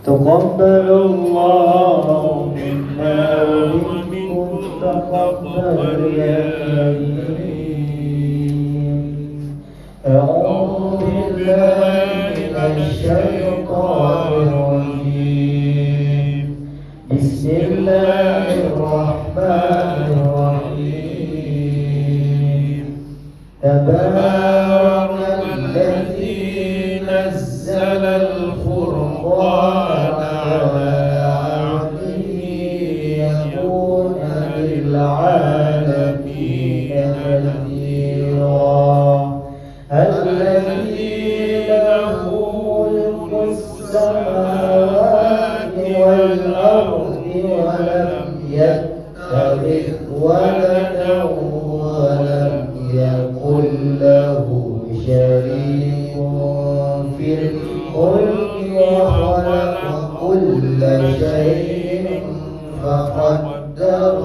تقبل الله منا ومنكم تقبل يا كريم. أعوذ بالله من الشيطان الرجيم. بسم الله الرحمن الرحيم. تبارك الذي نزل الفرقان على عبده ليكون للعالمين نذيرا. الذي له ملك السماوات والأرض ولم يتخذ ولدا ولم يكن له شريك في الملك وخلق كل شيء فقدره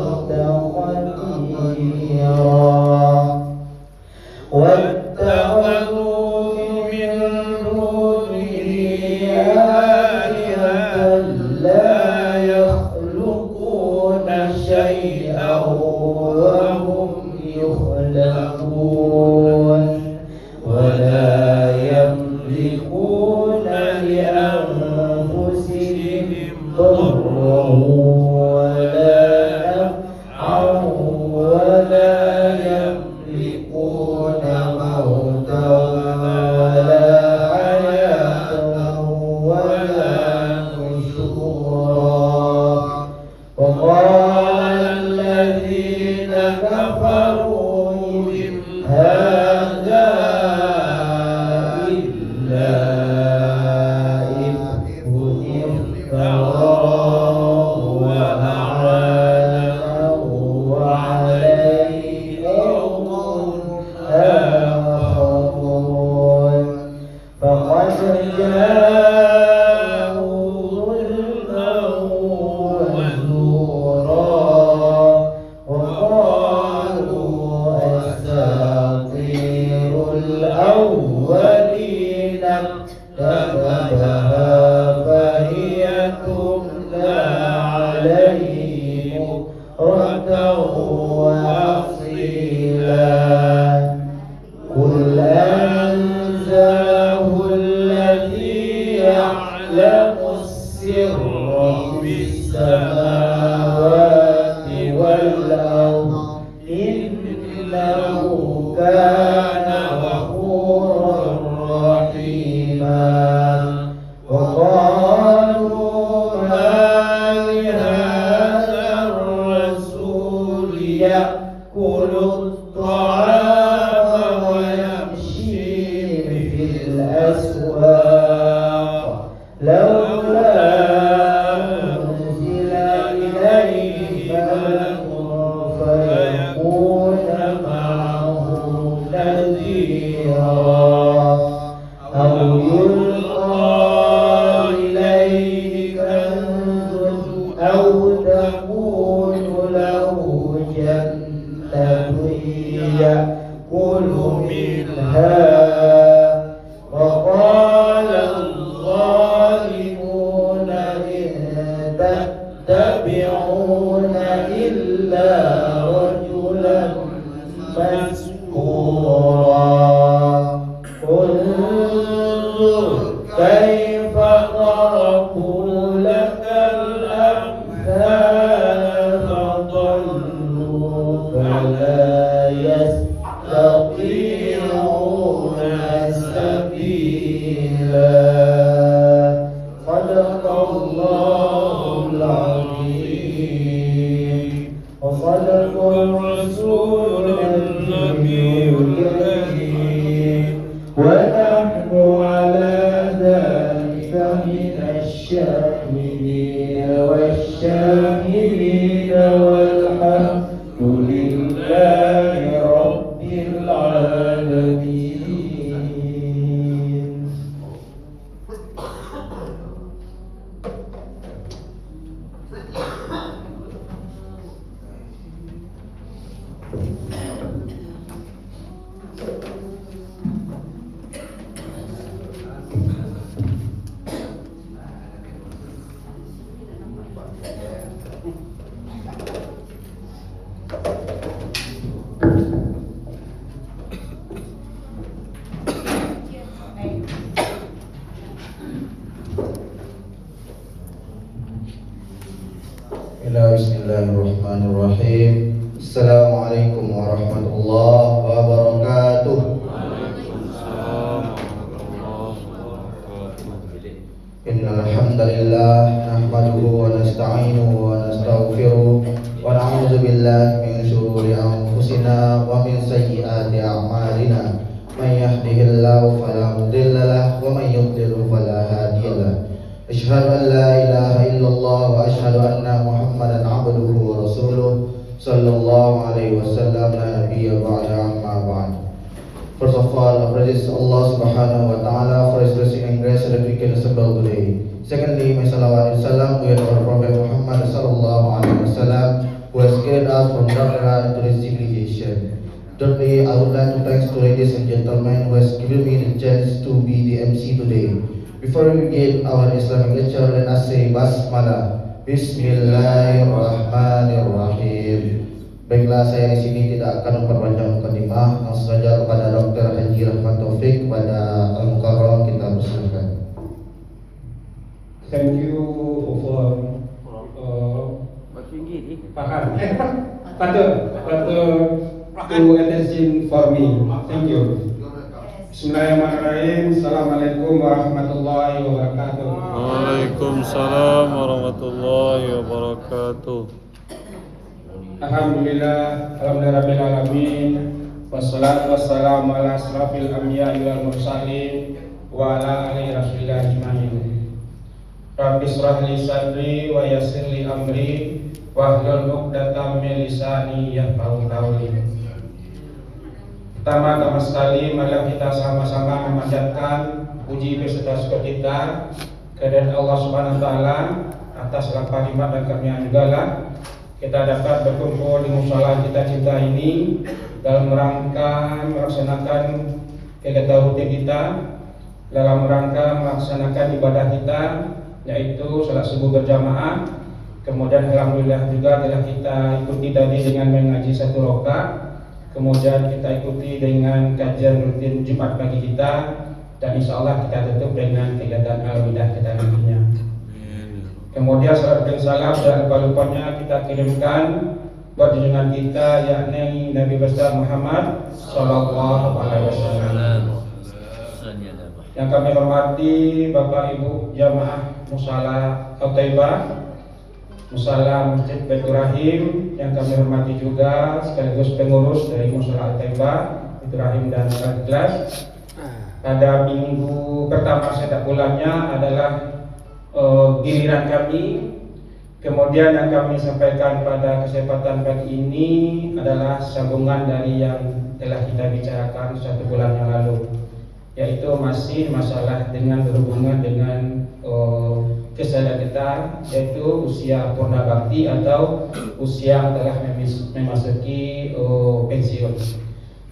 تقديرا. واتخذوا من دونه آلهة لا يخلقون شيئا وهم يخلقون ولا يملكون لأنفسهم ضرا ولا نفعا ولا يملكون موتا ولا حياة ولا نشورا. وقال الذين كفروا إن هذا إلا إفك افتراه وأعانه عليه قوم آخرون فقد جاءوا ظلما وزورا وقالوا أساطير الأولين اكتتبها فهي تملى عليه بكرة وأصيلا. قل أنزله الذي يعلم السر في السماوات والأرض إنه كان غفورا رحيما. وقالوا ما لهذا الرسول يأكل الطعام ويمشي في الأسواق لولا أنزل إليه ملك فيكون معه نذيرا أو يلقى إليه كنز أو تكون له جنة يأكل منها. وقال الظالمون إن تتبعون إلا رجلا مسحورا. انظر كيف ضربوا لك الأمثال فضلوا فلا يستطيعون سبيلا. صدق الله العظيم وصدق الرسول النبي الكريم ونحن على ذلك من الشاهدين والشاهدين والحمد لله رب العالمين. Bismillahirrahmanirrahim. Assalamualaikum warahmatullahi wabarakatuh. Innal hamdalillah nahmaduhu wa nasta'inuhu wa nastaghfiruh wa na'udzu billahi min shururi anfusina wa min sayyiati a'malina. May yahdihillahu fala mudilla lahu wa may yudlil fala hadiya lahu. Asyhadu an la ilaha illallah wa asyhadu anna Muhammadan abduhu wa rasuluh sallallahu alaihi wasallam la nabiyya ba'da amma ba'd. First of all, praise Allah subhanahu wa ta'ala for his blessing and grace that we can assemble today. Secondly, may salawat and salam be on our Prophet Muhammad sallallahu alaihi wasallam, who has guided us from dark era into this civilization. Thirdly, I would like to thank to ladies and gentlemen who has given me the chance to be the MC today. Before we begin our Islamic lecture, let us say Basmalah. Bismillahirrahmanirrahim. Baiklah, saya di sini tidak akan memperpanjang mukadimah, langsung saja kepada Dr. Haji Rahmat Taufik kepada Al-Mukarram kita persilakan. Thank you for to attention for me. Thank you. Bismillahirrahmanirrahim. Assalamualaikum warahmatullahi wabarakatuh. Waalaikumsalam warahmatullahi wabarakatuh. Alhamdulillahirabbil alamin. Wassalatu wassalamu ala asrafil anbiya'i wal mursalin wa ala alihi rasulillah ajmain. Rabbi shrah li sadri wa yassir li amri wahlul 'uqdatam min lisani yafqahu qawli. Pertama sekali marilah kita sama-sama memanjatkan puji beserta syukur kita kehadirat Allah Subhanahu wa taala atas segala nikmat dan karunia juga lah kita dapat berkumpul di mushola kita cinta ini dalam rangka melaksanakan kegiatan rutin kita, dalam rangka melaksanakan ibadah kita yaitu salat subuh berjamaah. Kemudian alhamdulillah juga telah kita ikuti tadi dengan mengaji 1 rakaat. Kemudian kita ikuti dengan kajian rutin Jumat pagi kita, dan insya Allah kita tutup dengan kegiatan al-widah kita nantinya. Kemudian salat dan salam dan lupa-lupanya kita kirimkan buat junjungan kita yakni Nabi besar Muhammad sallallahu alaihi wasallam. Yang kami hormati Bapak Ibu jamaah Musala Al-Taibah, Musala Masjid Baitur Rahim, yang kami hormati juga sekaligus pengurus dari Musala Al-Taibah, Baitur Rahim dan Al-Ikhlas. Pada minggu pertama setiap bulannya adalah giliran kami. Kemudian yang kami sampaikan pada kesempatan pagi ini adalah sambungan dari yang telah kita bicarakan 1 bulan yang lalu, yaitu masih masalah dengan berhubungan dengan kesadaran kita, yaitu usia purna bakti atau usia yang telah memasuki pensiun.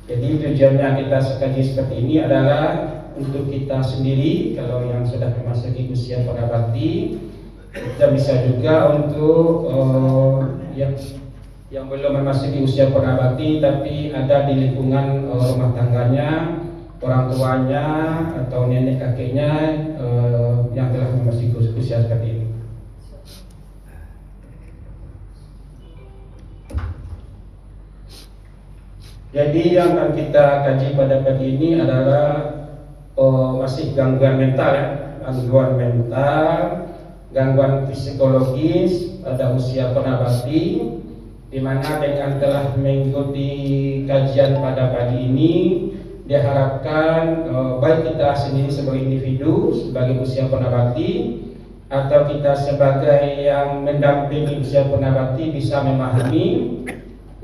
Jadi tujuannya kita kaji seperti ini adalah untuk kita sendiri, kalau yang sudah memasuki usia purna bakti, kita bisa juga untuk yang belum memasuki usia purna bakti tapi ada di lingkungan rumah tangganya, orang tuanya atau nenek kakeknya yang telah memasuki usia seperti ini. Jadi yang akan kita kaji pada pagi ini adalah masih gangguan mental ya, gangguan psikologis pada usia purna bakti, di mana dengan telah mengikuti kajian pada pagi ini diharapkan baik kita sendiri sebagai individu sebagai usia purna bakti atau kita sebagai yang mendampingi usia purna bakti bisa memahami,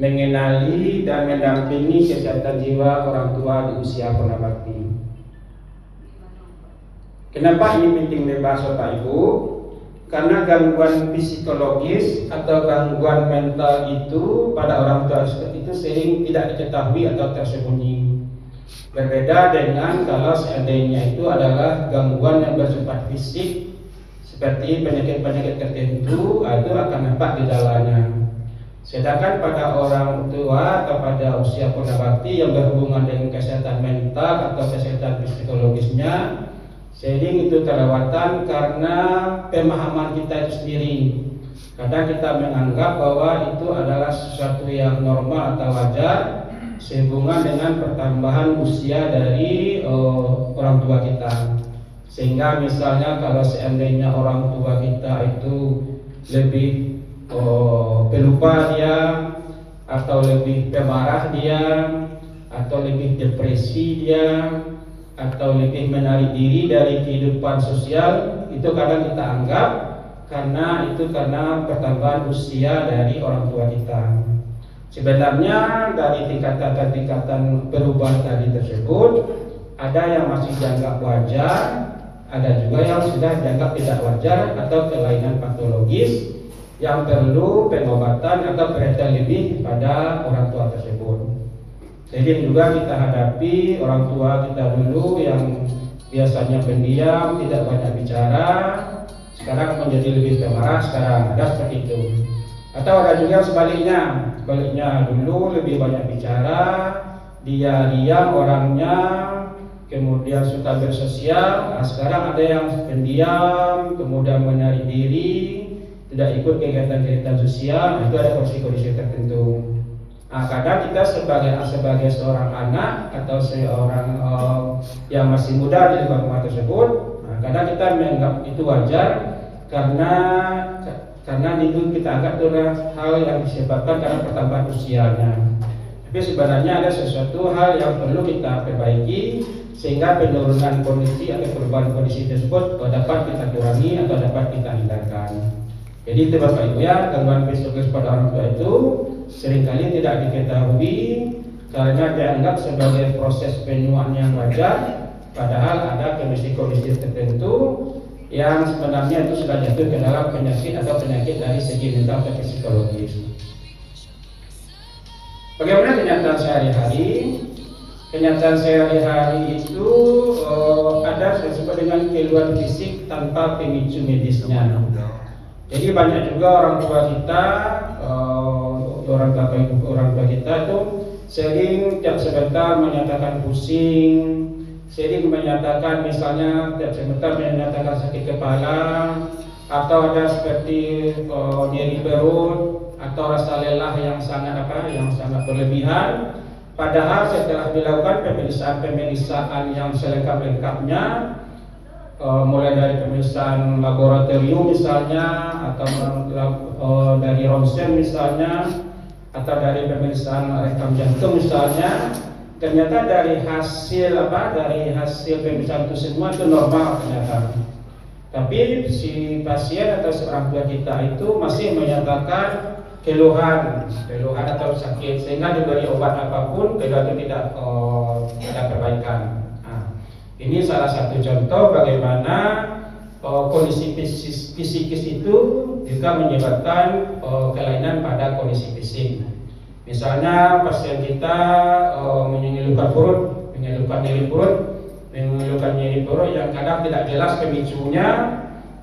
mengenali dan mendampingi kesehatan jiwa orang tua di usia purna bakti. Kenapa ini penting dibahas Bapak Ibu? Karena gangguan psikologis atau gangguan mental itu pada orang tua itu sering tidak diketahui atau tersembunyi. Berbeda dengan kalau seandainya itu adalah gangguan yang bersifat fisik seperti penyakit-penyakit tertentu, itu akan nampak di dalamnya. Sedangkan pada orang tua atau pada usia purna bakti yang berhubungan dengan kesehatan mental atau kesehatan psikologisnya, sering itu kelewatan karena pemahaman kita itu sendiri. Kadang kita menganggap bahwa itu adalah sesuatu yang normal atau wajar sehubungan dengan pertambahan usia dari orang tua kita. Sehingga misalnya kalau seandainya orang tua kita itu lebih pelupa dia, atau lebih pemarah dia, atau lebih depresi dia, atau lebih menarik diri dari kehidupan sosial, itu kadang kita anggap karena pertambahan usia dari orang tua kita. Sebenarnya dari tingkatan-tingkatan perubahan tadi tersebut, ada yang masih dianggap wajar, ada juga yang sudah dianggap tidak wajar atau kelainan patologis yang perlu pengobatan atau perhatian lebih pada orang tua tersebut. Jadi juga kita hadapi orang tua kita dulu yang biasanya pendiam, tidak banyak bicara, sekarang menjadi lebih pemarah, sekarang ada seperti itu. Atau ada juga sebaliknya dulu lebih banyak bicara, dia diam orangnya, kemudian suka bersosial. Nah, sekarang ada yang pendiam, kemudian menarik diri, tidak ikut kegiatan-kegiatan sosial. Nah, itu ada kondisi-kondisi tertentu. Nah, kadang kita sebagai seorang anak atau seorang yang masih muda di lingkungan rumah tersebut, nah, kadang kita menganggap itu wajar karena itu kita anggap itu adalah hal yang disebabkan karena pertambahan usianya. Tapi sebenarnya ada sesuatu hal yang perlu kita perbaiki sehingga penurunan kondisi atau perubahan kondisi tersebut dapat kita kurangi atau dapat kita hindarkan. Jadi itu Bapak Ibu ya, gangguan psikologis pada orang tua itu seringkali tidak diketahui karena dianggap sebagai proses penyuaan yang wajar, padahal ada kondisi-kondisi tertentu yang sebenarnya itu sudah jatuh ke dalam penyakit atau penyakit dari segi mental atau psikologis. Bagaimana kenyataan sehari-hari? Kenyataan sehari-hari itu ada disebut dengan keluhan fisik tanpa pemicu medisnya. Jadi banyak juga orang tua kita, orang tua kita itu sering tiap sebentar menyatakan pusing, sering menyatakan misalnya tiap sebentar menyatakan sakit kepala, atau ada seperti nyeri perut atau rasa lelah yang sangat berlebihan. Padahal setelah dilakukan pemeriksaan yang selengkap-lengkapnya, mulai dari pemeriksaan laboratorium misalnya, atau dari ronsen misalnya, atau dari pemeriksaan rekam jantung misalnya, ternyata dari hasil pemeriksaan itu semua itu normal ternyata. Tapi si pasien atau seorang tua kita itu masih menyatakan keluhan atau sakit, sehingga diberi obat apapun keluhan itu tidak perbaikan. Ini salah satu contoh bagaimana kondisi fisikis itu juga menyebabkan kelainan pada kondisi fisik. Misalnya pasien kita mengeluhkan nyeri perut yang kadang tidak jelas pemicunya,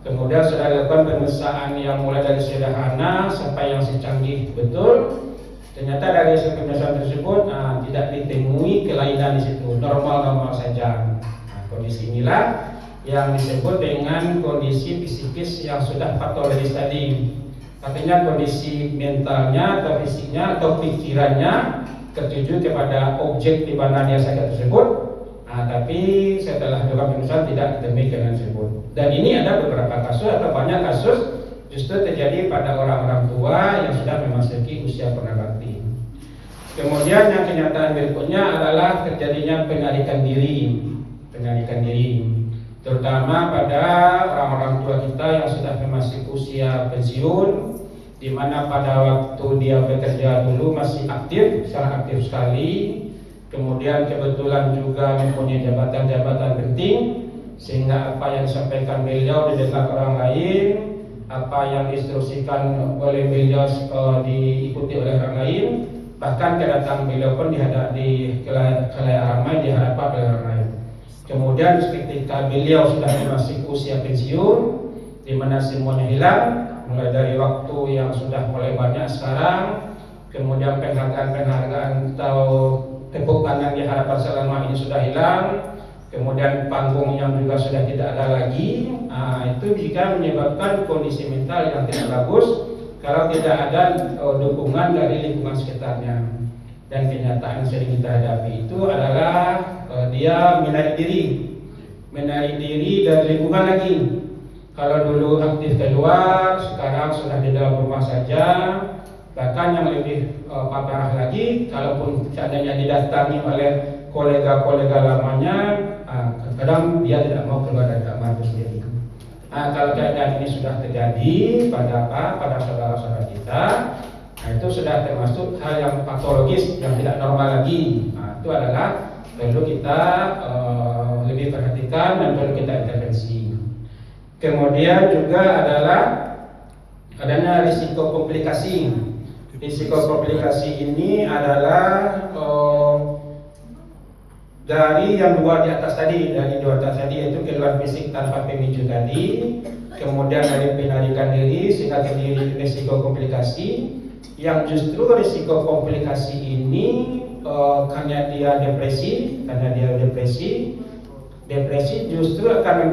kemudian sudah dilakukan pemeriksaan yang mulai dari sederhana sampai yang secanggih betul. Ternyata dari pemeriksaan tersebut tidak ditemui kelainan di situ, normal saja. Kondisi inilah yang disebut dengan kondisi psikis yang sudah patologis tadi. Artinya kondisi mentalnya atau fisiknya atau pikirannya tertuju kepada objek di mana dia sakit tersebut. Tapi setelah dilakukan pemeriksaan tidak ditemui kelainan tersebut. Dan ini ada beberapa kasus atau banyak kasus justru terjadi pada orang-orang tua yang sudah memasuki usia pernabakti. Kemudian yang kenyataan berikutnya adalah terjadinya penarikan diri, terutama pada orang-orang tua kita yang sudah memasuki usia pensiun, di mana pada waktu dia bekerja dulu masih aktif, sangat aktif sekali. Kemudian kebetulan juga mempunyai jabatan-jabatan penting, sehingga apa yang disampaikan beliau didengar orang lain, apa yang diinstruksikan oleh beliau diikuti oleh orang lain, bahkan kedatangan beliau pun di khalayak ramai dihadapkan oleh orang lain. Kemudian ketika beliau sudah memasuki usia pensiun, di mana semuanya hilang, mulai dari waktu yang sudah mulai banyak sekarang, kemudian penghargaan atau tepuk tangan di hadapan selama ini sudah hilang, kemudian panggung yang juga sudah tidak ada lagi. Itu jika menyebabkan kondisi mental yang tidak bagus, kalau tidak ada dukungan dari lingkungan sekitarnya. Dan kenyataan yang sering kita hadapi itu adalah dia menarik diri dari lingkungan lagi. Kalau dulu aktif keluar, sekarang sudah di dalam rumah saja. Bahkan yang lebih parah lagi, kalaupun seandainya didatangi oleh kolega-kolega lamanya, kadang dia tidak mau keluar dari kamar itu sendiri. Kalau keadaan ini sudah terjadi pada saudara-saudara kita, itu sudah termasuk hal yang patologis, yang tidak normal lagi. Itu adalah perlu kita lebih perhatikan dan perlu kita intervensi. Kemudian juga adalah adanya risiko komplikasi. Risiko komplikasi ini adalah dari yang dua di atas tadi, yaitu keluhan fisik tanpa pemicu tadi, kemudian dari penarikan diri sehingga terjadi risiko komplikasi. Yang justru risiko komplikasi ini karena dia depresi, justru akan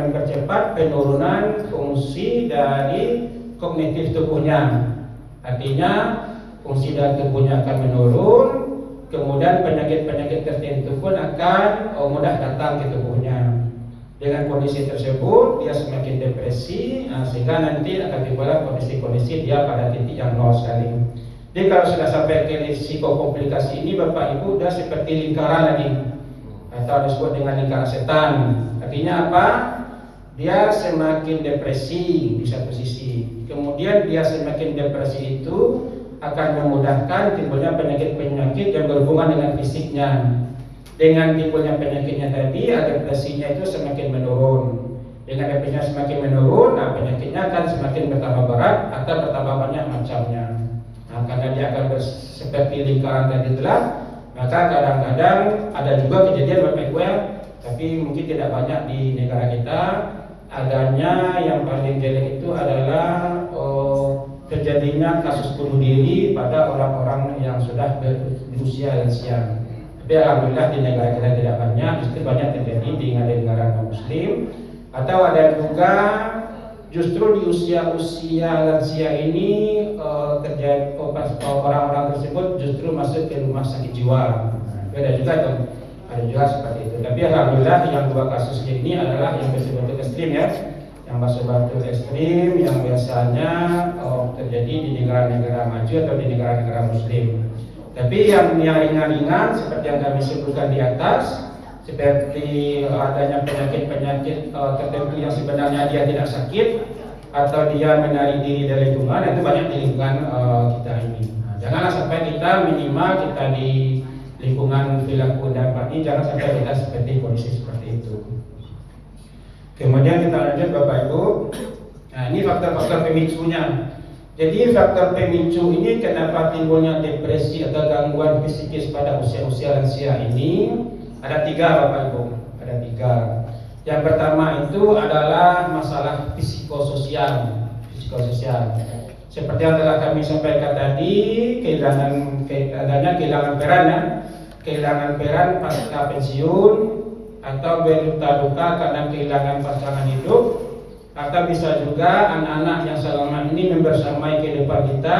mempercepat penurunan fungsi dari kognitif tubuhnya. Artinya fungsi dari tubuhnya akan menurun, kemudian penyakit-penyakit tertentu pun akan mudah datang ke tubuhnya. Dengan kondisi tersebut dia semakin depresi, sehingga nanti akan timbullah kondisi-kondisi dia pada titik yang nol sekali. Jadi kalau sudah sampai ke risiko komplikasi ini, Bapak Ibu, sudah seperti lingkaran lagi, atau disebut dengan lingkaran setan. Artinya apa? Dia semakin depresi di satu sisi, kemudian dia semakin depresi itu akan memudahkan timbulnya penyakit-penyakit yang berhubungan dengan fisiknya. Dengan timbulnya penyakitnya tadi, depresinya itu semakin menurun. Dengan depresinya semakin menurun, penyakitnya akan semakin bertambah berat atau bertambah banyak macamnya. Karena dia akan seperti lingkaran tadi itulah, maka kadang-kadang ada juga kejadian Bapak Ibu, tapi mungkin tidak banyak di negara kita. Adanya yang paling jelek itu adalah terjadinya kasus bunuh diri pada orang-orang yang sudah berusia lansia. Tapi alhamdulillah di negara kita tidak banyak, justru banyak terjadi di negara non-muslim. Atau ada juga justru di usia-usia lansia ini terjadi orang-orang tersebut justru masuk ke rumah sakit jiwa. Ada juga tuh, ada juga seperti itu. Tapi alhamdulillah yang dua kasus ini adalah yang bersifat ekstrim ya, yang bersifat ekstrim yang biasanya terjadi di negara-negara maju atau di negara-negara muslim. Tapi yang ringan-ringan seperti yang kami sebutkan di atas, seperti adanya penyakit-penyakit tertentu yang sebenarnya dia tidak sakit atau dia menarik diri dari lingkungan, itu banyak di lingkungan kita ini. Janganlah sampai kita minimal kita di lingkungan perilaku dampak ini, jangan sampai kita seperti kondisi seperti itu. Kemudian kita lanjut Bapak Ibu. Nah, ini faktor-faktor pemicunya. Jadi faktor pemicu ini kenapa timbulnya depresi atau gangguan psikis pada usia-usia lansia ini ada 3 Bapak Ibu, ada 3. Yang pertama itu adalah masalah psikososial. Seperti yang telah kami sampaikan tadi, kehilangan peran pasca pensiun atau berduka duka karena kehilangan pasangan hidup. Atau bisa juga anak-anak yang selama ini membersamai kehidupan kita,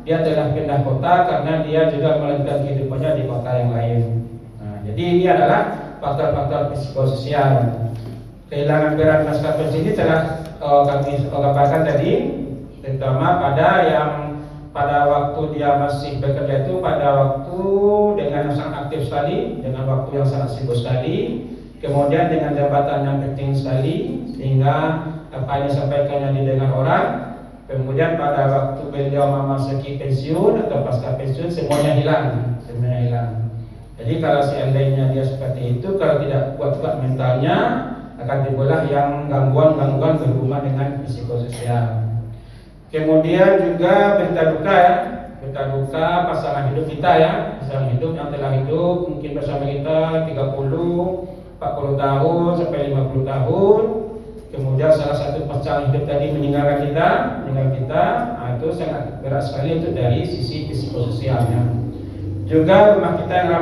dia telah pindah kota karena dia juga melanjutkan kehidupannya di kota yang lain. Jadi ini adalah faktor-faktor psikososial. Kehilangan peran pasca pensiun ini telah kami gambarkan tadi, terutama pada waktu dia masih bekerja itu, pada waktu dengan sangat aktif sekali, dengan waktu yang sangat sibuk sekali, kemudian dengan jabatan yang penting sekali, sehingga apa yang disampaikannya didengar orang. Kemudian pada waktu beliau memasuki pensiun atau pasca pensiun, semuanya hilang. Jadi kalau seandainya dia seperti itu, kalau tidak kuat mentalnya, akan timbullah yang gangguan-gangguan berhubungan dengan psikososial. Kemudian juga berita duka pasangan hidup kita ya, pasangan hidup yang telah hidup mungkin bersama kita 30, 40 tahun sampai 50 tahun. Kemudian salah satu pasangan hidup tadi meninggal kita, itu sangat berat sekali itu dari sisi psikososialnya. Juga rumah kita yang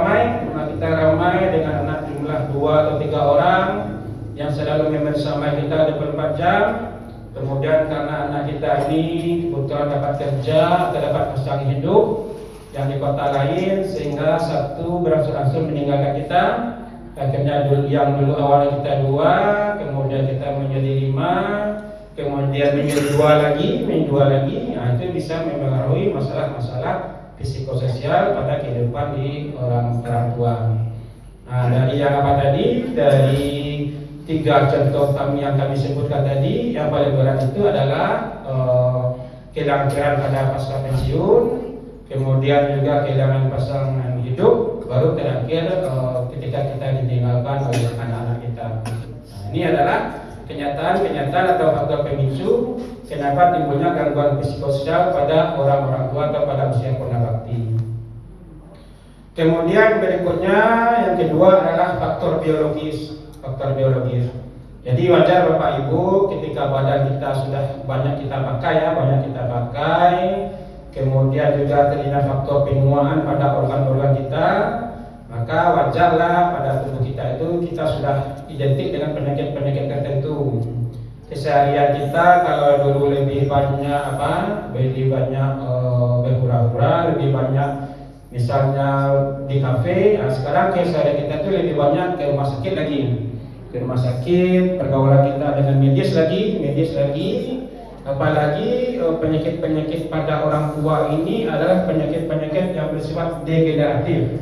ramai dengan anak jumlah 2 atau 3 orang yang selalu bersama kita 24 jam. Kemudian karena anak kita ini kebetulan dapat kerja atau dapat pasangan hidup yang di kota lain, sehingga satu berangsur-angsur meninggalkan kita. Akhirnya yang dulu awalnya kita 2, kemudian kita menjadi 5, kemudian menjadi 2 lagi. Nah, itu bisa mempengaruhi masalah-masalah psikososial pada kehidupan di orang tua. Nah, dari yang apa tadi? Dari 3 contoh yang kami sebutkan tadi, yang paling berat itu adalah kehilangan pada pasca pensiun, kemudian juga kehilangan pasangan hidup, baru terakhir ketika kita ditinggalkan oleh anak-anak kita. Nah, ini adalah kenyataan atau faktor pemicu kenapa timbulnya gangguan psikososial pada orang-orang tua atau pada usia purnabakti. Kemudian berikutnya yang kedua adalah faktor biologis. Jadi wajar Bapak Ibu ketika badan kita sudah banyak kita pakai, kemudian juga terjadi faktor penuaan pada organ-organ kita, maka wajarlah pada tubuh kita itu kita sudah identik dengan penyakit-penyakit tertentu. Keseharian kita kalau dulu lebih banyak berhura-hura, lebih banyak misalnya di kafe, nah sekarang keseharian kita itu lebih banyak ke rumah sakit lagi. Pergaulan kita dengan medis lagi, apalagi penyakit-penyakit pada orang tua ini adalah penyakit-penyakit yang bersifat degeneratif.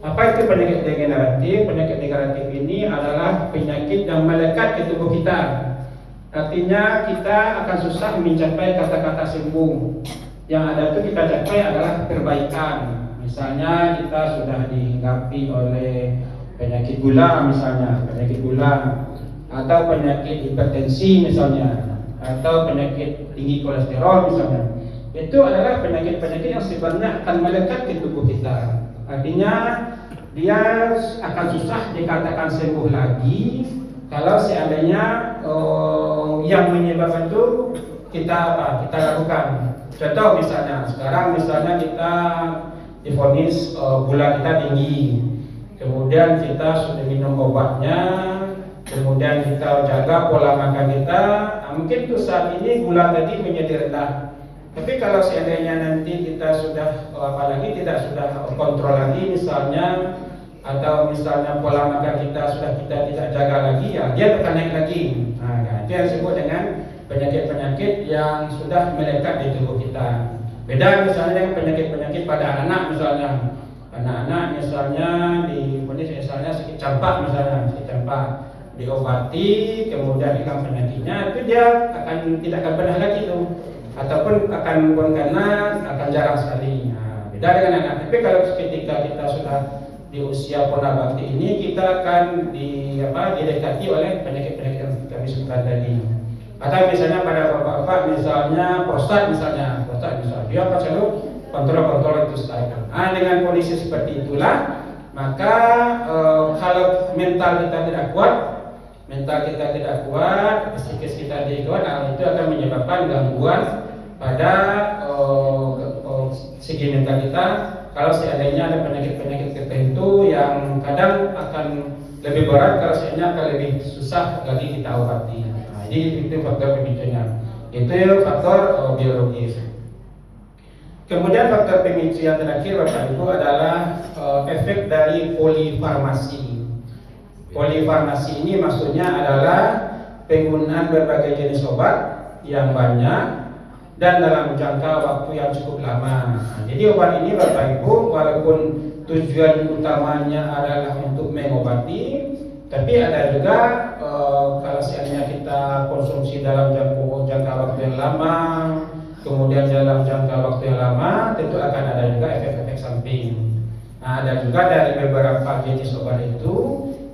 Apa itu penyakit degeneratif? Penyakit degeneratif ini adalah penyakit yang melekat di tubuh kita. Artinya kita akan susah mencapai kata-kata sembuh. Yang ada itu kita capai adalah perbaikan. Misalnya kita sudah dihinggapi oleh penyakit gula atau penyakit hipertensi misalnya, atau penyakit tinggi kolesterol misalnya. Itu adalah penyakit-penyakit yang sebenarnya akan melekat di tubuh kita. Artinya dia akan susah dikatakan sembuh lagi kalau seandainya yang menyebabkan itu kita lakukan. Contoh misalnya sekarang kita divonis gula kita tinggi, kemudian kita sudah minum obatnya, kemudian kita jaga pola makan kita, mungkin tuh saat ini gula tadi menjadi rendah. Tapi kalau seandainya nanti kita sudah tidak kontrol lagi misalnya, atau misalnya pola makan kita tidak jaga lagi, ya dia akan naik lagi. Nah, itu yang disebut dengan penyakit-penyakit yang sudah melekat di tubuh kita. Beda misalnya dengan penyakit-penyakit pada anak misalnya. Anak-anak misalnya sakit campak diobati, kemudian hilang penyakitnya, itu dia tidak akan pernah lagi itu, ataupun akan jarang sekali. Nah, beda dengan anak. Tapi kalau ketika kita sudah di usia purnabakti ini, kita akan didekati oleh penyakit-penyakit yang kami sebutkan tadi. Atau misalnya pada bapak-bapak misalnya prostat misalnya dia akan selalu kontrol itu sekali. Dengan kondisi seperti itulah, maka kalau mental kita tidak kuat, psikis kita tidak kuat, itu akan menyebabkan gangguan pada segi mental kita. Kalau seandainya ada penyakit-penyakit tertentu yang kadang akan lebih berat, kalau seandainya akan lebih susah lagi kita obati. Jadi itu faktor pemicunya. Itu faktor biologis. Kemudian faktor pemicu yang terakhir Bapak Ibu adalah efek dari polifarmasi. Polifarmasi ini maksudnya adalah penggunaan berbagai jenis obat yang banyak dan dalam jangka waktu yang cukup lama. Jadi obat ini Bapak Ibu walaupun tujuan utamanya adalah untuk mengobati, tapi ada juga kalau seandainya kita konsumsi dalam jangka waktu yang lama, kemudian dalam jangka waktu yang lama tentu akan ada juga efek-efek samping. Nah, ada juga dari beberapa jenis obat itu,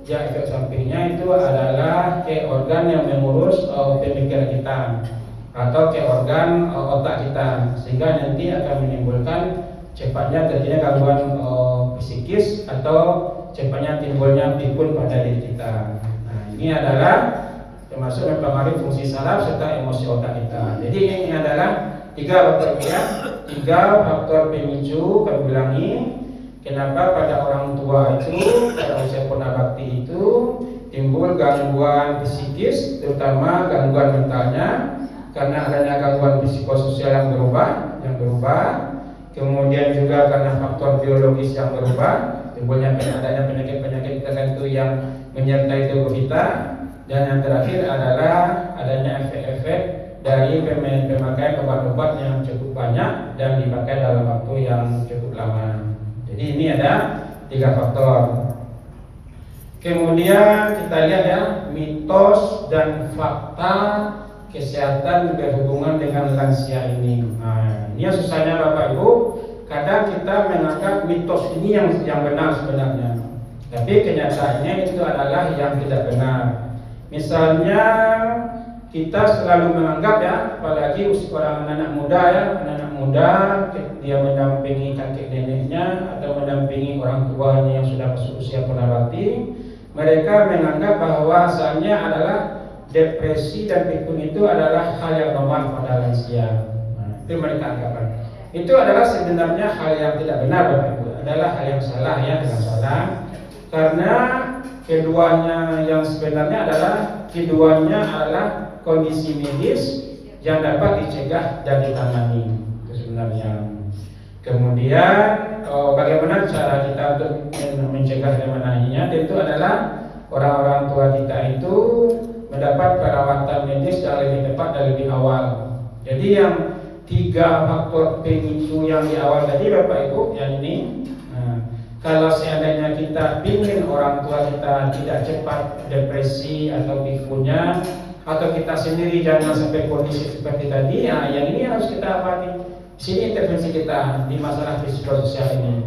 ya efek sampingnya itu adalah ke organ yang mengurus pemikiran kita atau ke organ otak kita, sehingga nanti akan menimbulkan cepatnya terjadinya gangguan psikis atau cepatnya timbulnya pikun pada diri kita. Nah, ini adalah termasuk mempengaruhi fungsi saraf serta emosi otak kita. Jadi ini adalah tiga faktor pemicu kami ulangi. Kenapa pada orang tua itu pada usia purnabakti itu timbul gangguan psikis, terutama gangguan mentalnya karena adanya gangguan psikososial yang berubah. Kemudian juga karena faktor biologis yang berubah, timbulnya adanya penyakit-penyakit tertentu yang menyertai tubuh kita. Dan yang terakhir adalah adanya efek-efek dari pemakaian obat-obat yang cukup banyak dan dipakai dalam waktu yang cukup lama. Jadi ini ada 3 faktor. Kemudian kita lihat ya, mitos dan fakta kesehatan berhubungan dengan lansia ini. Nah, ini yang susahnya Bapak Ibu. Kadang kita menganggap mitos ini yang benar sebenarnya, tapi kenyataannya itu adalah yang tidak benar. Misalnya kita selalu menganggap ya, apalagi orang anak muda dia mendampingi kakek neneknya atau mendampingi orang tuanya yang sudah masuk usia purnawati, mereka menganggap bahwasanya adalah depresi dan pikun itu adalah hal yang normal pada lansia. Nah, itu mereka anggapkan. Itu adalah sebenarnya hal yang tidak benar, Bapak Ibu. Adalah hal yang salah ya, dengan salah. Karena keduanya yang sebenarnya adalah kondisi medis yang dapat dicegah dan ditangani. Itu sebenarnya. Kemudian bagaimana cara kita untuk mencegah dan menanganinya? Tentu adalah orang-orang tua kita itu mendapat perawatan medis yang lebih tepat dan lebih awal. Jadi yang 3 faktor pemicu yang di awal tadi Bapak Ibu, yang ini. Nah, kalau seandainya kita ingin orang tua kita tidak cepat depresi atau pikunnya, atau kita sendiri jangan sampai kondisi seperti tadi, ya yang ini harus kita amati. Sini intervensi kita di masalah psikososial ini.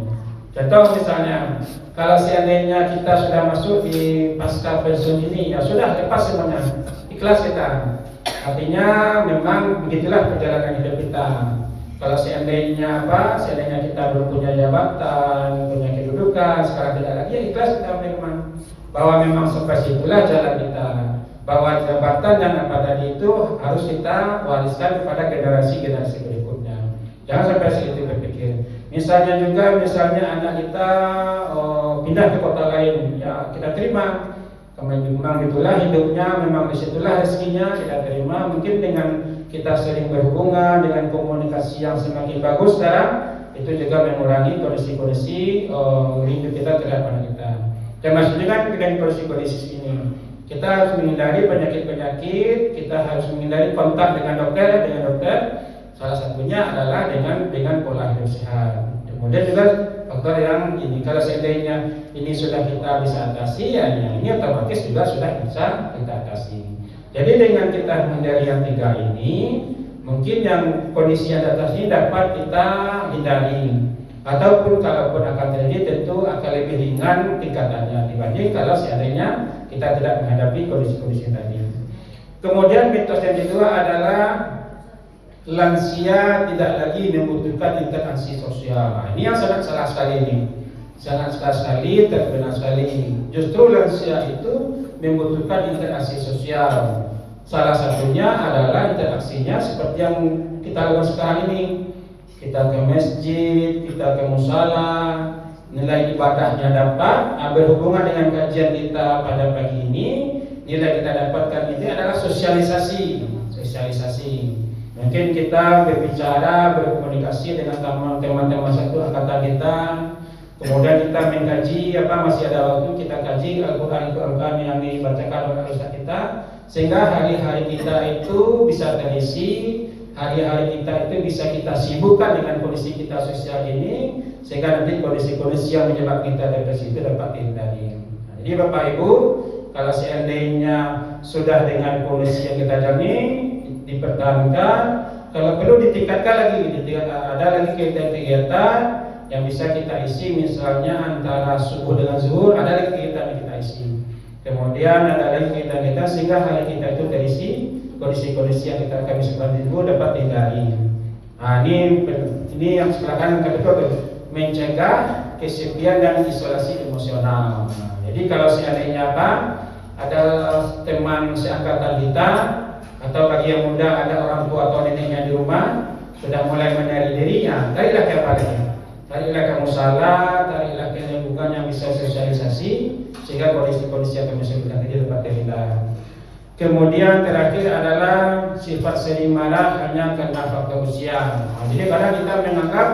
Contoh misalnya, kalau seandainya kita sudah masuk di pasca pensiun ini, ya sudah lepas semuanya, ikhlas kita. Artinya memang begitulah perjalanan hidup kita. Kalau seandainya kita dulu punya jabatan, punya kedudukan, sekarang tidak lagi, ya ikhlas kita menerima bahwa memang sampai situlah jalan kita. Bahwa jabatan yang apa tadi itu harus kita wariskan kepada generasi berikutnya. Jangan sampai segitu berpikir. Misalnya anak kita pindah ke kota lain, ya kita terima. Memang itulah hidupnya, memang disitulah rezekinya, kita terima. Mungkin dengan kita sering berhubungan, dengan komunikasi yang semakin bagus sekarang, itu juga mengurangi kondisi-kondisi hidup kita terhadap anak kita. Termasuk juga dengan kondisi-kondisi ini, kita harus menghindari penyakit-penyakit, kita harus menghindari kontak dengan dokter. Salah satunya adalah dengan pola hidup sehat. Kemudian juga faktor yang ini, kalau seandainya ini sudah kita bisa atasi, ya ini otomatis juga sudah bisa kita atasi. Jadi dengan kita menghindari yang 3 ini, mungkin yang kondisi yang atas ini dapat kita hindari. Ataupun kalaupun akan terjadi, tentu akan lebih ringan tingkatannya dibanding kalau seandainya kita tidak menghadapi kondisi-kondisi tadi. Kemudian mitos yang kedua adalah lansia tidak lagi membutuhkan interaksi sosial. Nah, ini yang sangat salah sekali ini. Sangat salah sekali, terbenar sekali ini. Justru lansia itu membutuhkan interaksi sosial. Salah satunya adalah interaksinya seperti yang kita lakukan sekarang ini. Kita ke masjid, kita ke musala, nilai ibadahnya dapat. Berhubungan dengan kajian kita pada pagi ini, nilai kita dapatkan ini adalah sosialisasi. Mungkin kita berbicara, berkomunikasi dengan teman-teman satu angkatan kita. Kemudian kita mengkaji, masih ada waktu kita kaji Al-Quran yang dibacakan oleh ustaz kita, sehingga hari-hari kita itu bisa terisi, hari-hari kita itu bisa kita sibukkan dengan kondisi kita sosial ini, sehingga nanti kondisi-kondisi yang menyebabkan kita depresi itu dapat dihindari. Nah, jadi Bapak Ibu, kalau seandainya sudah dengan kondisi yang kita jalani, dipertahankan, kalau perlu ditingkatkan lagi, ada lagi kegiatan yang bisa kita isi, misalnya antara subuh dengan zuhur, ada lagi kegiatan yang kita isi. Kemudian ada lagi kegiatan kita sehingga hari kita itu terisi, kondisi-kondisi yang kita kami seperti itu dapat dihindari. Nah, ini yang sebelah kanan kami itu mencegah kesepian dan isolasi emosional. Nah, jadi kalau seandainya ada teman seangkatan kita, atau bagi yang muda ada orang tua atau neneknya di rumah sudah mulai menyadari dirinya, tarilah ke apa lagi? Tarilah ke musala, tarilah ke lingkungan yang bisa sosialisasi, sehingga kondisi-kondisi yang kami sebutkan tadi dapat terhindar. Kemudian terakhir adalah sifat sering marah hanya karena faktor usia. Jadi kadang kita menganggap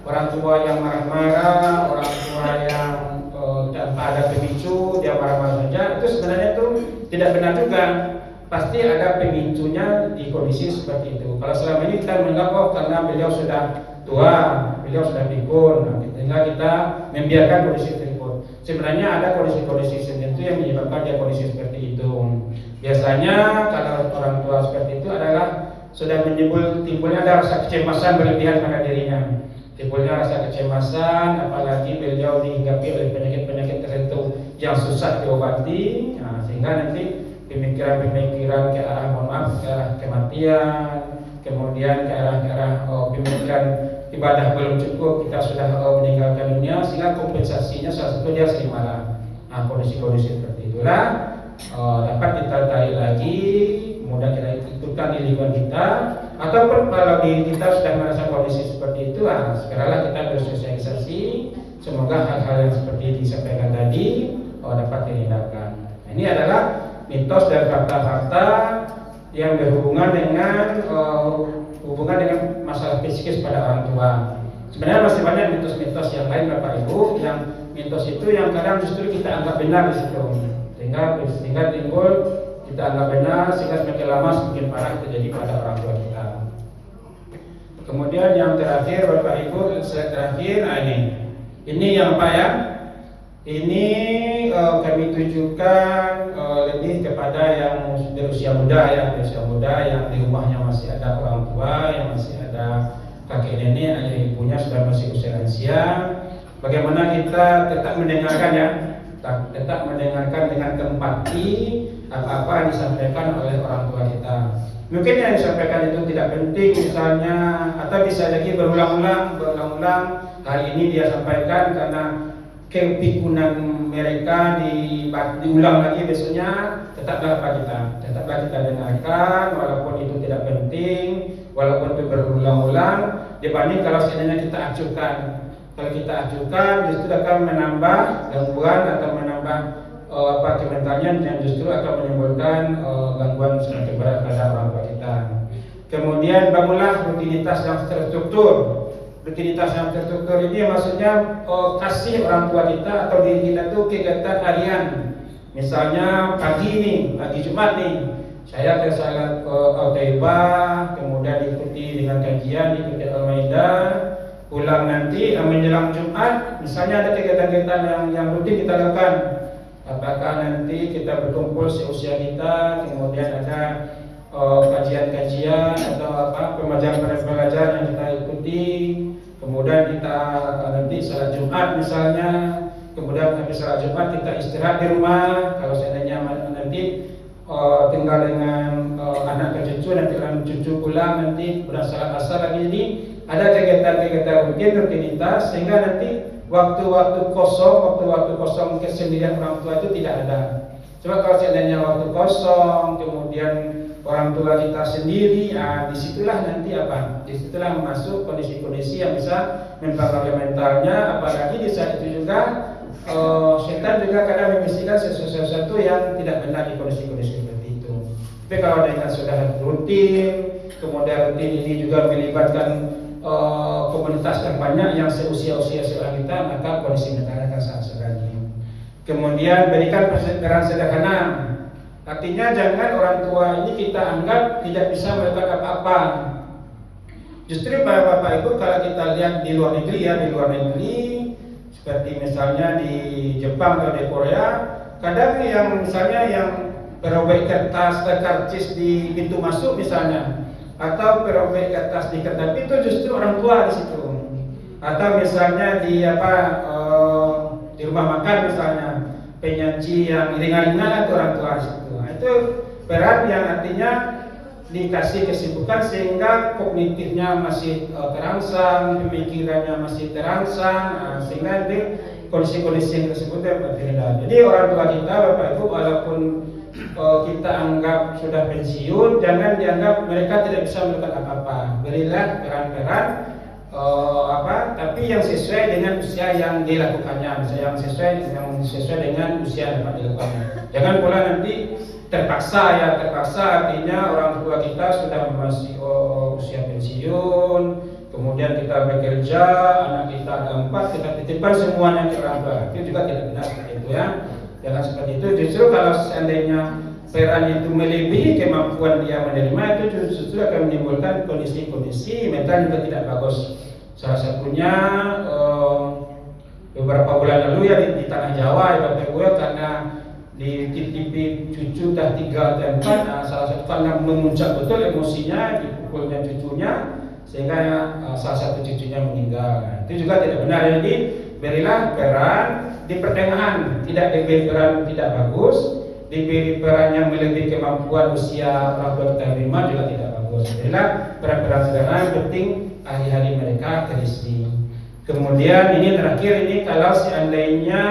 orang tua yang marah-marah, orang tua yang tanpa ada pemicu dia marah-marah saja, itu sebenarnya itu tidak benar juga. Pasti ada pemicunya di kondisi seperti itu. Kalau selama ini kita menganggap karena beliau sudah tua, beliau sudah pikun, sehingga kita membiarkan kondisi tersebut. Sebenarnya ada kondisi-kondisi tertentu yang menyebabkan dia kondisi seperti itu. Biasanya kalau orang tua seperti itu adalah sudah timbulnya ada rasa kecemasan berlebihan pada dirinya. Timbulnya rasa kecemasan, apalagi beliau dihinggapi oleh penyakit-penyakit tertentu yang susah diobati, sehingga nanti pemikiran-pemikiran ke arah ke arah kematian, kemudian ke arah pemikiran ibadah belum cukup, kita sudah meninggalkan dunia, sehingga kompensasinya salah satu dia sering marah. Kondisi-kondisi seperti itulah dapat kita tarik lagi, kemudian kita ikutkan di lingkungan kita, ataupun kalau diri kita sudah merasa kondisi seperti itu, sekaranglah kita bersosialisasi. Semoga hal-hal yang seperti disampaikan tadi dapat dihindarkan. Ini adalah mitos dan fakta-fakta yang berhubungan dengan masalah psikis pada orang tua. Sebenarnya masih banyak mitos-mitos yang lain Bapak Ibu, yang mitos itu yang kadang justru kita anggap benar di situ, sehingga timbul kita anggap benar, sehingga semakin lama semakin parah terjadi pada orang tua kita. Kemudian yang terakhir Bapak Ibu, ini yang apa ya? Ini kami tujukan lebih kepada yang berusia muda yang di rumahnya masih ada orang tua, yang masih ada kakek nenek, ayah ibunya sudah masih usia lansia. Bagaimana kita tetap mendengarkan tetap mendengarkan dengan empati apa-apa yang disampaikan oleh orang tua kita. Mungkin yang disampaikan itu tidak penting misalnya, atau bisa lagi berulang-ulang hari ini dia sampaikan karena kepikunan mereka diulang lagi besoknya, tetaplah kita dengarkan walaupun itu tidak penting, walaupun itu berulang-ulang, dibanding kalau seandainya kita acuhkan. Kalau kita acuhkan justru akan menambah gangguan atau menambah kementalnya, yang justru akan menimbulkan gangguan semakin berat pada orang tua kita. Kemudian bangunlah rutinitas yang terstruktur. Rutinitas yang terstruktur ini maksudnya kasih orang tua kita atau diri kita itu kegiatan harian. Misalnya pagi Jumat saya ke salat Al-Taibah, kemudian diikuti dengan kajian, diikuti Al-Maidah, pulang nanti menjelang Jumat, misalnya ada kegiatan-kegiatan yang rutin kita lakukan. Apakah nanti kita berkumpul seusia kita, kemudian ada kajian-kajian atau pembelajaran yang kita ikuti, kemudian kita nanti salat Jumat misalnya, kemudian habis salat Jumat kita istirahat di rumah. Kalau seandainya nanti tinggal dengan anak dan cucu, nanti orang cucu pulang nanti salat asar lagi. Jadi ada kegiatan-kegiatan rutinitas, sehingga nanti waktu-waktu kosong kesendirian orang tua itu tidak ada. Coba kalau seandainya waktu kosong, kemudian orang tua kita sendiri, disitulah nanti disitulah masuk kondisi-kondisi yang bisa mempengaruhi mentalnya. Apalagi di saat itu juga setan juga kadang membisikkan sesuatu yang tidak benar di kondisi-kondisi seperti itu. Tapi kalau dengan sudah rutin, kemudian rutin ini juga melibatkan komunitas yang banyak yang seusia-usia seorang kita, maka kondisi mentalnya akan sangat sekali. Kemudian berikan peran sederhana. Artinya jangan orang tua ini kita anggap tidak bisa melakukan apa-apa. Justru Bapak Ibu kalau kita lihat di luar negeri, seperti misalnya di Jepang atau di Korea, kadang yang misalnya yang berobek kertas karcis di pintu masuk misalnya, atau berobek kertas di kertas itu justru orang tua di situ. Atau misalnya di rumah makan misalnya, penyaji yang ringan-ringan atau orang tua di situ. Itu peran yang artinya dikasih kesibukan sehingga kognitifnya masih terangsang, pemikirannya masih terangsang, sehingga di kondisi-kondisi yang tersebut berbeda. Jadi orang tua kita, Bapak Ibu, walaupun kita anggap sudah pensiun, jangan dianggap mereka tidak bisa melakukan apa-apa. Berilah peran-peran tapi yang sesuai dengan usia yang dilakukannya, misalnya yang sesuai dengan usia yang dapat dilakukannya. Jangan pula nanti terpaksa artinya orang tua kita sudah masih usia pensiun, kemudian kita bekerja, anak kita ada 4, kita titipkan semuanya ke orang tua. Itu juga tidak benar seperti itu ya. Jangan seperti itu. Justru kalau seandainya peran itu melebihi kemampuan dia menerima, itu justru akan menimbulkan kondisi-kondisi mental juga tidak bagus. Salah satunya beberapa bulan lalu ya di tanah Jawa ya gue, karena dititipi cucu dah 3 atau 4, salah satu karena memuncak betul emosinya, dipukulnya cucunya sehingga salah satu cucunya meninggal. Itu juga tidak benar. Jadi berilah peran di pertengahan, tidak diberi peran tidak bagus, diberi peran yang melebihi kemampuan usia orang tua kita terima juga tidak bagus. Berilah peran-peran sederhana, yang penting hari-hari mereka terisi. Kemudian ini terakhir, ini kalau seandainya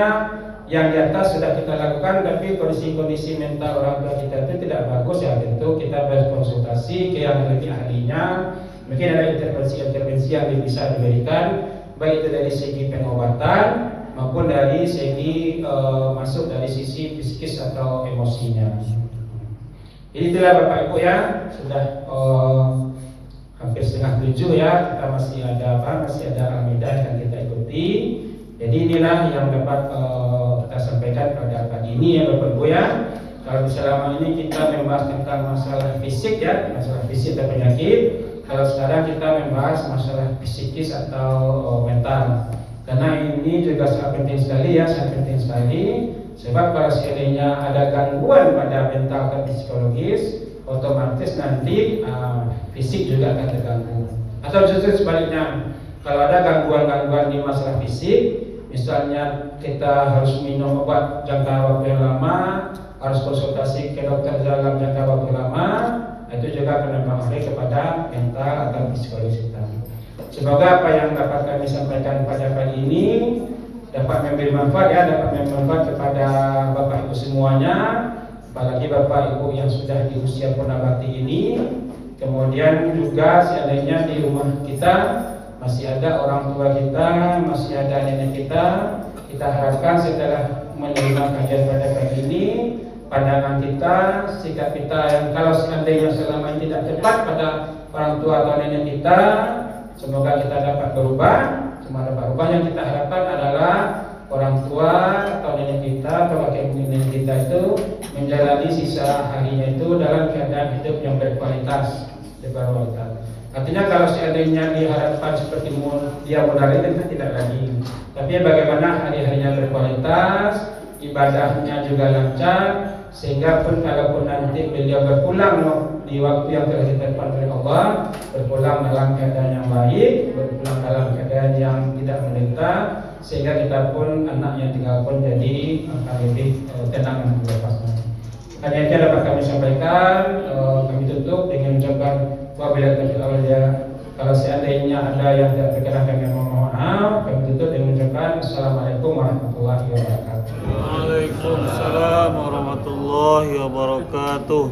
yang di atas sudah kita lakukan tapi kondisi-kondisi mental orang tua kita itu tidak bagus, ya tentu kita berkonsultasi ke yang lebih ahlinya. Mungkin ada intervensi yang bisa diberikan, baik itu dari segi pengobatan maupun dari segi masuk dari sisi psikis atau emosinya. Jadi itulah Bapak Ibu ya, sudah hampir 6:30 ya, kita masih ada Almeida yang kita ikuti. Jadi inilah yang dapat kita sampaikan pada pagi ini ya Bapak Ibu ya. Kalau selama ini kita membahas tentang masalah fisik ya, masalah fisik atau penyakit. Kalau sekarang kita membahas masalah psikis atau mental. Karena ini juga sangat penting sekali ya, sangat penting sekali. Sebab kalau seandainya ada gangguan pada mental atau psikologis, otomatis nanti fisik juga akan terganggu. Atau justru sebaliknya, kalau ada gangguan-gangguan di masalah fisik, misalnya kita harus minum obat jangka waktu yang lama, harus konsultasi ke dokter dalam jangka waktu lama, itu juga akan mempengaruhi kepada mental atau psikologis kita. Semoga apa yang dapat kami sampaikan pada pagi ini dapat memberi manfaat ya, dapat memberi manfaat kepada Bapak Ibu semuanya, apalagi Bapak Ibu yang sudah di usia purnabakti ini. Kemudian juga seandainya di rumah kita masih ada orang tua kita, masih ada nenek kita harapkan setelah menerima kajian pada pagi ini, pandangan kita, sikap kita yang kalau seandainya selama ini tidak tepat pada orang tua atau nenek kita, semoga kita dapat berubah. Cuma dapat berubah, yang kita harapkan adalah orang tua atau nenek kita atau kakek nenek kita itu menjalani sisa harinya itu dalam keadaan hidup yang berkualitas. Artinya kalau seandainya diharapkan seperti dia modal itu tidak lagi. Tapi bagaimana hari-harinya berkualitas, ibadahnya juga lancar, sehingga pun kalaupun nanti beliau berpulang di waktu yang telah ditetapkan oleh Allah, berpulang dalam keadaan yang baik, berpulang dalam keadaan yang tidak menderita, sehingga kita pun anak yang tinggal pun jadi akan lebih tenang dan berlepas. Hanya itu dapat kami sampaikan. Kami tutup dengan ucapan wabillahi taufiq wal hidayah. Kalau seandainya ada yang tidak berkenan, kami mohon maaf. Kami tutup dengan ucapan Assalamualaikum warahmatullahi wabarakatuh. Waalaikumsalam warahmatullahi wabarakatuh.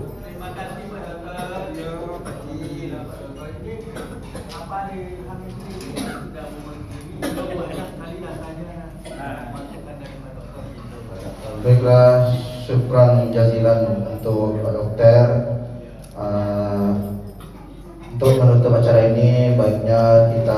Baiklah, syukran jazilan untuk Pak Dokter. Untuk menutup acara ini, baiknya kita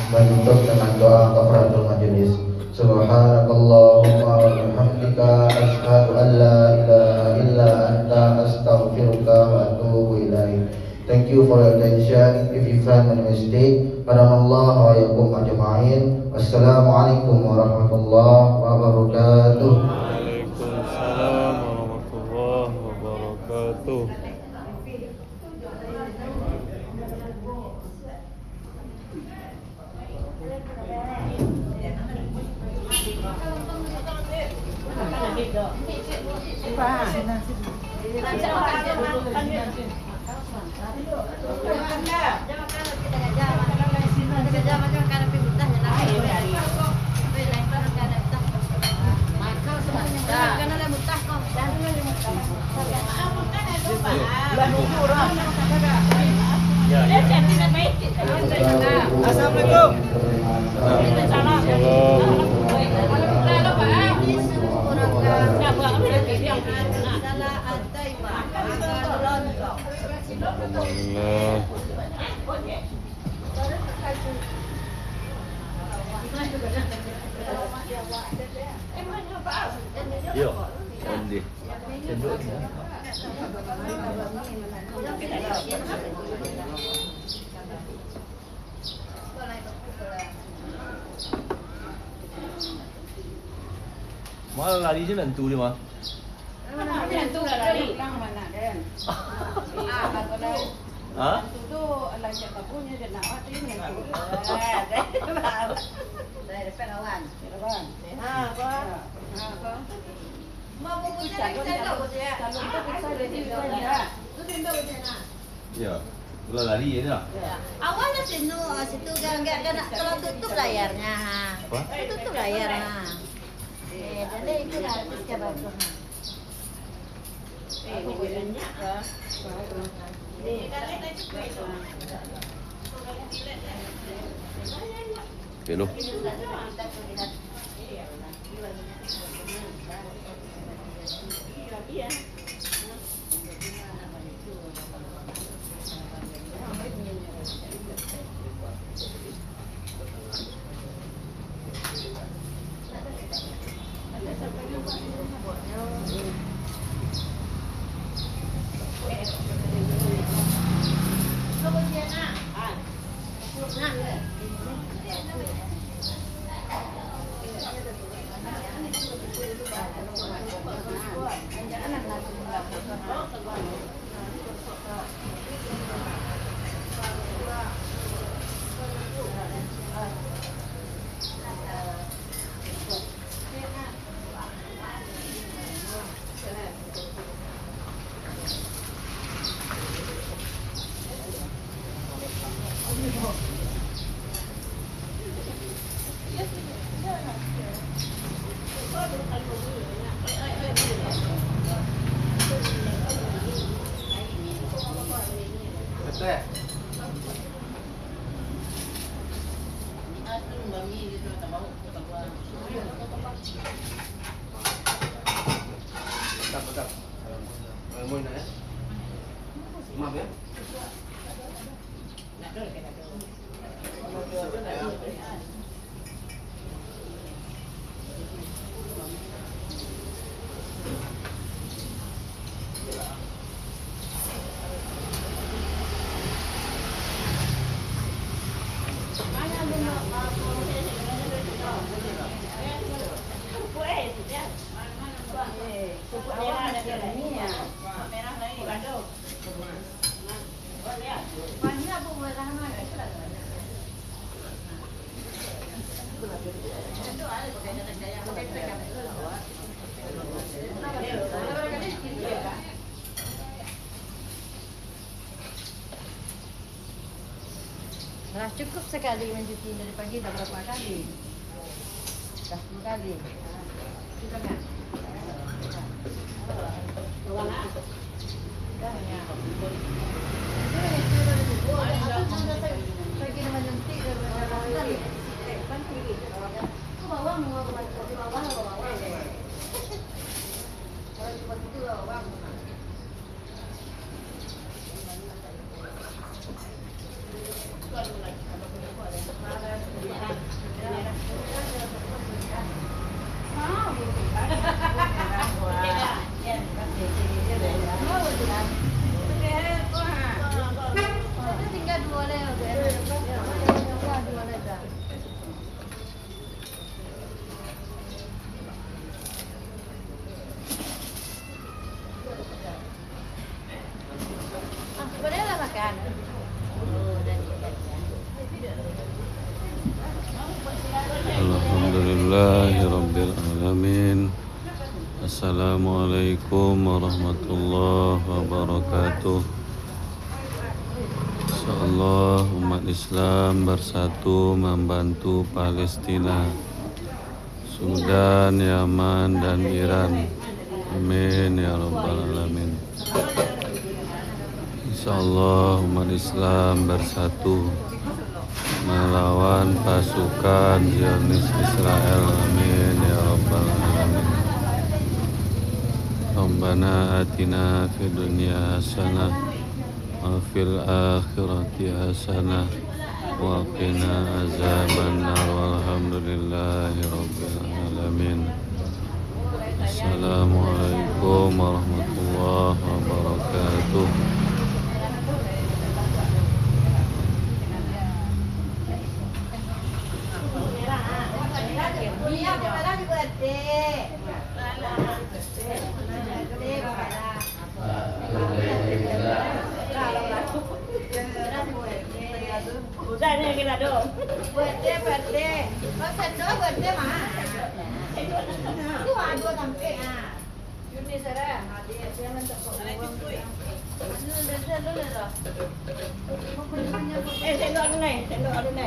menutup dengan doa kafaratul majelis. Subhanakallahumma wa bihamdika asyhadu an la ilaha illa anta astaghfiruka wa atubu ilaik. Thank you for your attention. If you find any mistake, qadamallahu wa yakum ajma'in. Wassalamualaikum warahmatullahi wabarakatuh. Waalaikumsalam warahmatullahi wabarakatuh. Asam Alhamdulillah. Yo, Andi. Mau lari je nanti dia mah. Hah? Ya, bola lari je dah. Awalnya situ kan kalau tutup layarnya. Apa? Tutup layarnya. Jadi itu lah coba tuh. Hello. Nah, cukup sekali mencuci dari pagi dah berapa kali? Dah 10 kali. Sudah kan? Dah ya. Saya kira menyentik dari ke bawah mau ke bawah. Kalau cepat itu bawah. Tinggal dua boleh lah makan. Alhamdulillahirabbil alamin. Assalamualaikum warahmatullahi wabarakatuh. Insyaallah umat Islam bersatu membantu Palestina, Sudan, Yaman dan Iran. Amin ya rabbal alamin. Insyaallah umat Islam bersatu melawan pasukan Zionis Israel. Amin ya rabbal alamin. Rabbana atina fid dunya hasanah وفي الآخرة حسنة وقنا عذاب النار والحمد لله رب العالمين. السلام عليكم ورحمة الله وبركاته. Udah nih kita dong. Birthday. Maksud dong birthday mah. Itu ada sampai Juni sore. Dia mentok. Tengok ni.